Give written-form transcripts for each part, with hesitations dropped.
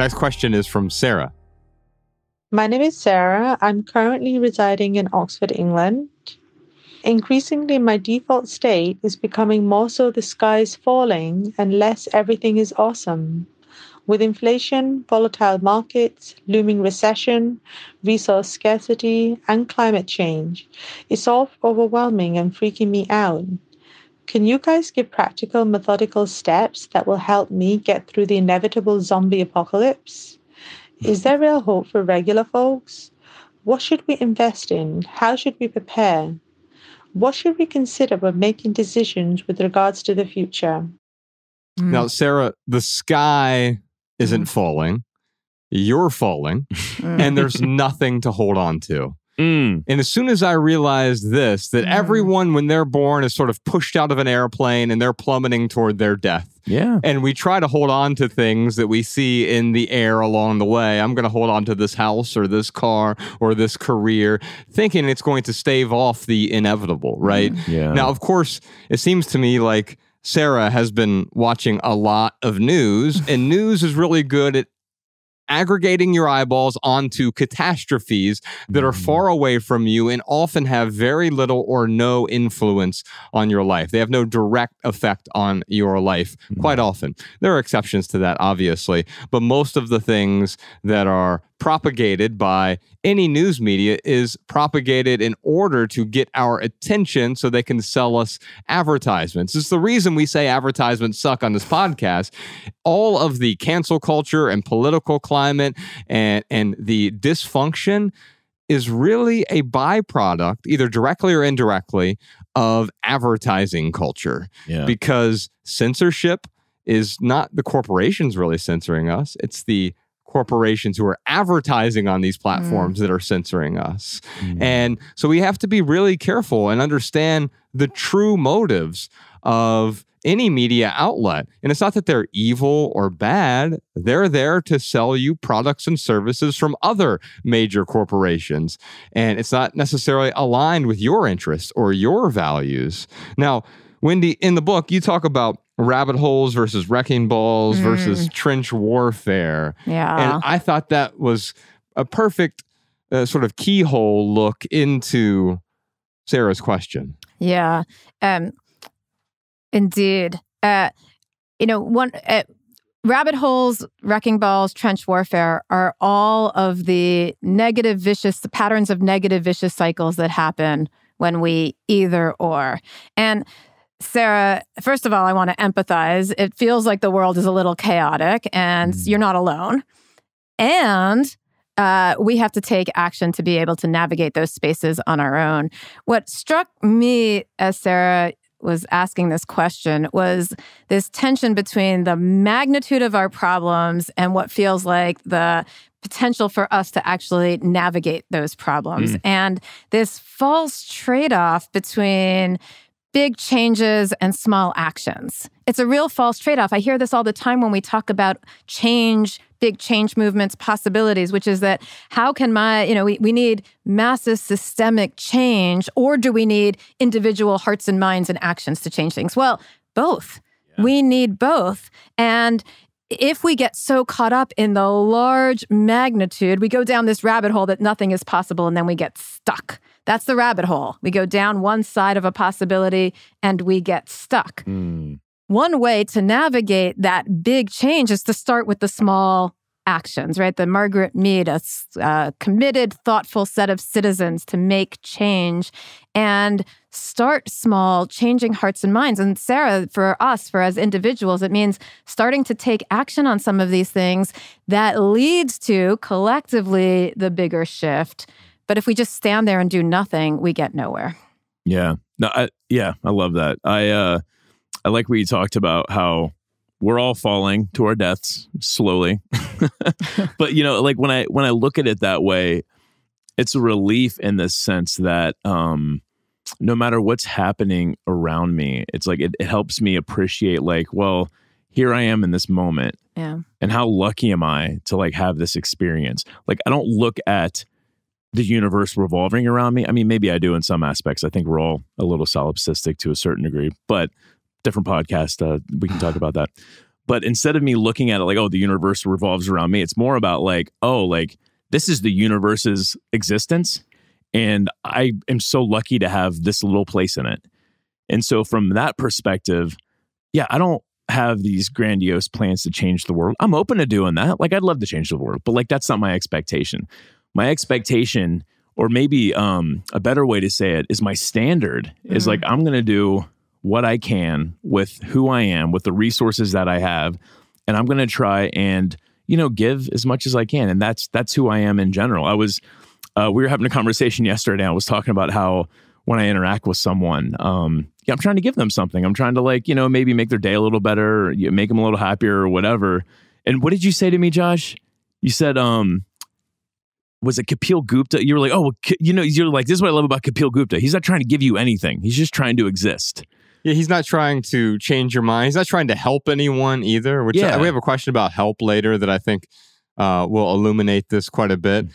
next question is from Sarah. My name is Sarah. I'm currently residing in Oxford, England. Increasingly, my default state is becoming more so the sky is falling and less everything is awesome. With inflation, volatile markets, looming recession, resource scarcity, and climate change, it's all overwhelming and freaking me out. Can you guys give practical, methodical steps that will help me get through the inevitable zombie apocalypse? Is there real hope for regular folks? What should we invest in? How should we prepare? What should we consider when making decisions with regards to the future? Now, Sarah, the sky isn't falling. You're falling. And there's nothing to hold on to. And as soon as I realized this, that everyone, when they're born, is sort of pushed out of an airplane and they're plummeting toward their death. Yeah. And we try to hold on to things that we see in the air along the way. I'm going to hold on to this house or this car or this career, thinking it's going to stave off the inevitable, right? Yeah. Now, of course, it seems to me like Sarah has been watching a lot of news, and news is really good at aggregating your eyeballs onto catastrophes that are far away from you and often have very little or no influence on your life. They have no direct effect on your life quite often. There are exceptions to that, obviously, but most of the things that are propagated by any news media is propagated in order to get our attention so they can sell us advertisements. It's the reason we say advertisements suck on this podcast. All of the cancel culture and political climate and the dysfunction is really a byproduct, either directly or indirectly, of advertising culture. Yeah. Because censorship is not the corporations really censoring us. It's the corporations who are advertising on these platforms that are censoring us. And so we have to be really careful and understand the true motives of any media outlet. And it's not that they're evil or bad. They're there to sell you products and services from other major corporations. And it's not necessarily aligned with your interests or your values. Now, Wendy, in the book, you talk about rabbit holes versus wrecking balls versus trench warfare. Yeah. And I thought that was a perfect sort of keyhole look into Sarah's question. Yeah. Indeed. Rabbit holes, wrecking balls, trench warfare are all of the patterns of negative, vicious cycles that happen when we either or. And Sarah, first of all, I want to empathize. It feels like the world is a little chaotic and you're not alone. And we have to take action to be able to navigate those spaces on our own. What struck me as Sarah was asking this question was this tension between the magnitude of our problems and what feels like the potential for us to actually navigate those problems. And this false trade-off between big changes and small actions. It's a real false trade-off. I hear this all the time when we talk about change, big change movements, possibilities, which is that how can we need massive systemic change, or do we need individual hearts and minds and actions to change things? Well, both. Yeah. We need both. And if we get so caught up in the large magnitude, we go down this rabbit hole that nothing is possible, and then we get stuck. That's the rabbit hole. We go down one side of a possibility and we get stuck. One way to navigate that big change is to start with the small actions, right? The Margaret Mead, a committed, thoughtful set of citizens to make change and start small, changing hearts and minds. And Sarah, for us, as individuals, it means starting to take action on some of these things that leads to collectively the bigger shift. But if we just stand there and do nothing, we get nowhere. Yeah. No, I love that. I like what you talked about, how we're all falling to our deaths slowly. But like when I look at it that way, it's a relief in the sense that no matter what's happening around me, it's like it helps me appreciate, like, well, here I am in this moment. Yeah. And how lucky am I to like have this experience? Like, I don't look at the universe revolving around me. I mean, maybe I do in some aspects. I think we're all a little solipsistic to a certain degree, but different podcast. We can talk about that. But instead of me looking at it like, oh, the universe revolves around me, it's more about like, oh, like this is the universe's existence. And I am so lucky to have this little place in it. And so from that perspective, yeah, I don't have these grandiose plans to change the world. I'm open to doing that. Like I'd love to change the world, but like that's not my expectation. My expectation, or maybe a better way to say it, is my standard is like I'm going to do what I can with who I am, with the resources that I have, and I'm going to try and, you know, give as much as I can. And that's who I am in general. We were having a conversation yesterday. I was talking about how when I interact with someone, I'm trying to give them something. I'm trying to like, you know, maybe make their day a little better, or make them a little happier or whatever. And what did you say to me, Josh? You said, was it Kapil Gupta? You were like, oh, well, you know, you're like, this is what I love about Kapil Gupta. He's not trying to give you anything. He's just trying to exist. Yeah, he's not trying to change your mind. He's not trying to help anyone either, which we have a question about help later that I think will illuminate this quite a bit.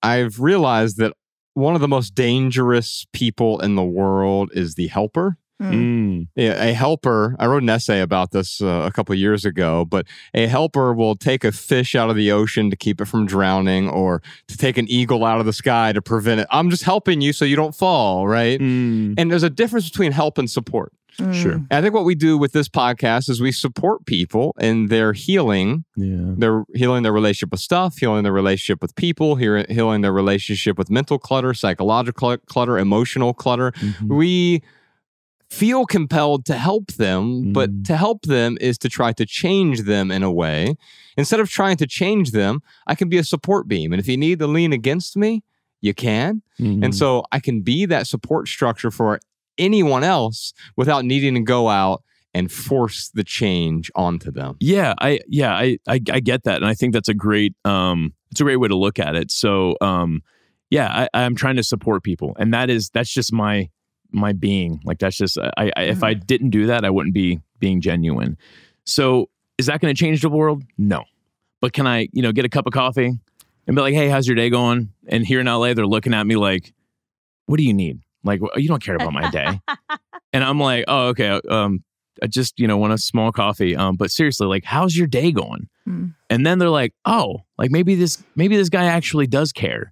I've realized that one of the most dangerous people in the world is the helper. Yeah, a helper, I wrote an essay about this a couple of years ago, but a helper will take a fish out of the ocean to keep it from drowning, or to take an eagle out of the sky to prevent it. I'm just helping you so you don't fall, right? And there's a difference between help and support. Sure. And I think what we do with this podcast is we support people in their healing. They're healing their relationship with stuff, healing their relationship with people, healing their relationship with mental clutter, psychological clutter, emotional clutter. We feel compelled to help them, but to help them is to try to change them in a way. Instead of trying to change them, I can be a support beam. And if you need to lean against me, you can. And so I can be that support structure for anyone else without needing to go out and force the change onto them. I get that. And I think that's a great way to look at it. So I'm trying to support people. And that's just my being. Like that's just if I didn't do that, I wouldn't be being genuine. So is that going to change the world? No. But can I, get a cup of coffee and be like, hey, how's your day going? And here in LA, they're looking at me like, what do you need? Like, you don't care about my day. And I'm like, oh, okay. I just, want a small coffee. But seriously, like, how's your day going? And then they're like, oh, like maybe this guy actually does care.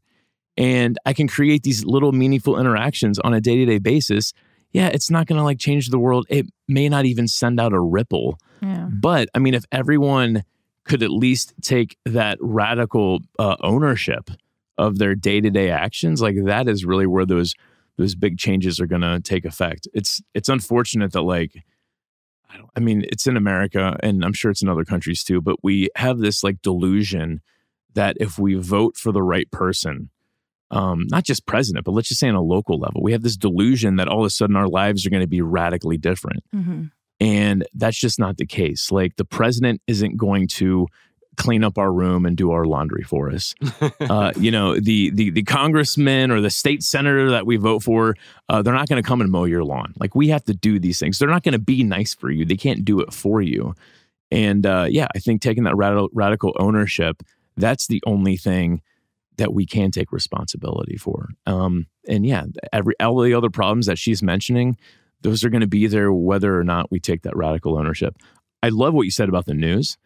And I can create these little meaningful interactions on a day-to-day basis. Yeah, it's not going to like change the world. It may not even send out a ripple. Yeah. But I mean, if everyone could at least take that radical ownership of their day-to-day actions, like that is really where those big changes are going to take effect. It's unfortunate that like, it's in America and I'm sure it's in other countries too, but we have this like delusion that if we vote for the right person, not just president, but let's just say on a local level, we have this delusion that all of a sudden our lives are going to be radically different. And that's just not the case. Like the president isn't going to clean up our room and do our laundry for us. The congressman or the state senator that we vote for, they're not going to come and mow your lawn. Like we have to do these things. They're not going to be nice for you. They can't do it for you. And I think taking that radical ownership, that's the only thing that we can take responsibility for. All the other problems that she's mentioning, those are going to be there whether or not we take that radical ownership. I love what you said about the news.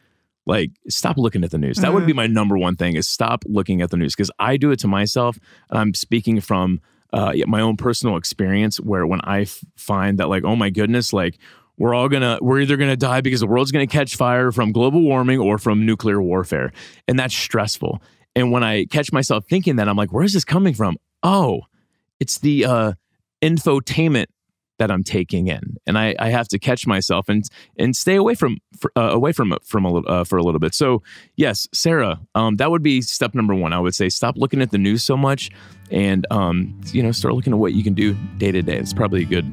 Like, stop looking at the news. That would be my number one thing, is stop looking at the news, because I do it to myself. And I'm speaking from my own personal experience, where when I find that like, oh my goodness, like we're either going to die because the world's going to catch fire from global warming or from nuclear warfare. And that's stressful. And when I catch myself thinking that, I'm like, where is this coming from? Oh, it's the infotainment that I'm taking in, and I have to catch myself and stay away from it for a little bit. So yes, Sarah, that would be step number one. I would say stop looking at the news so much, and start looking at what you can do day to day. It's probably a good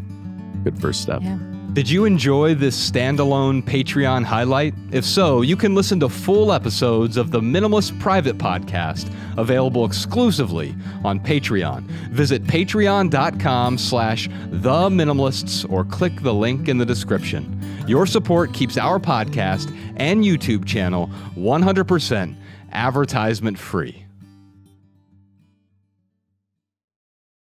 first step. Yeah. Did you enjoy this standalone Patreon highlight? If so, you can listen to full episodes of the Minimalist Private Podcast, available exclusively on Patreon. Visit patreon.com/theminimalists or click the link in the description. Your support keeps our podcast and YouTube channel 100% advertisement free.